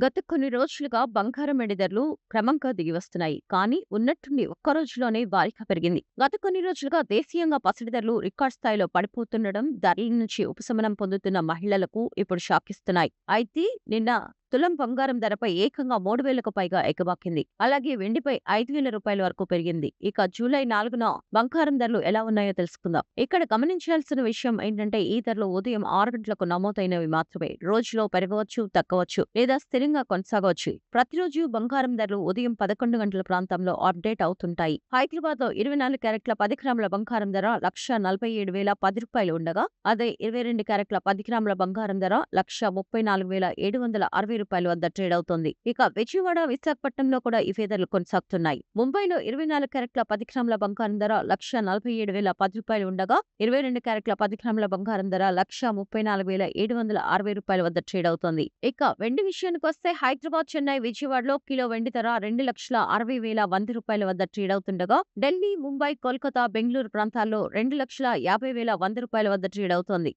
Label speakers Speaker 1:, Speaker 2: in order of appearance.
Speaker 1: గత కొన్ని రోజులుగా బంగారం వెండి ధరలు క్రమంగా దిగివస్తున్నాయి. కానీ ఉన్నట్టుండి ఒక్క రోజులోనే భారీగా పెరిగింది. గత కొన్ని రోజులుగా దేశీయంగా పసిడి ధరలు రికార్డ్ స్థాయిలో పడిపోతుండడం ధరల నుంచి ఉపశమనం పొందుతున్న మహిళలకు ఇప్పుడు షాకిస్తున్నాయి. అయితే నిన్న తులం బంగారం ధరపై ఏకంగా 3,000కు పైగా ఎగబాకింది. అలాగే వెండిపై 5,000 రూపాయల వరకు పెరిగింది. ఇక జూలై 4న బంగారం ధరలు ఎలా ఉన్నాయో తెలుసుకుందాం. ఇక్కడ గమనించాల్సిన విషయం ఏంటంటే ఈ ధరలు ఉదయం 6 గంటలకు నమోదైనవి మాత్రమే. రోజులో పెరగవచ్చు, తగ్గవచ్చు లేదా స్థిరంగా కొనసాగవచ్చు. ప్రతిరోజు బంగారం ధరలు ఉదయం 11 గంటల ప్రాంతంలో అప్డేట్ అవుతుంటాయి. హైదరాబాద్ లో 24 క్యారెట్ల 10 గ్రాముల బంగారం ధర 1,47,010 ఉండగా అదే 22 క్యారెట్ల 10 గ్రాముల బంగారం ధర 1,34,760 వద్ద ట్రేడ్ అవుతోంది. ఇక విజయవాడ, విశాఖపట్నంలో కూడా ఇవే ధరలు కొనసాగుతున్నాయి. ముంబైలో 24 క్యారెట్ల 10 గ్రాముల బంగారం ధర 1,47,010 ఉండగా 22 క్యారెట్ల 10 గ్రాముల బంగారం ధర 1,34,760 వద్ద ట్రేడ్ అవుతోంది. ఇక వెండి విషయానికొస్తే హైదరాబాద్, చెన్నై, విజయవాడలో కిలో వెండి ధర 2,60,100 వద్ద ట్రేడ్ అవుతుండగా ఢిల్లీ, ముంబై, కోల్కతా, బెంగళూరు ప్రాంతాల్లో 2,50,100 వద్ద ట్రేడ్ అవుతోంది.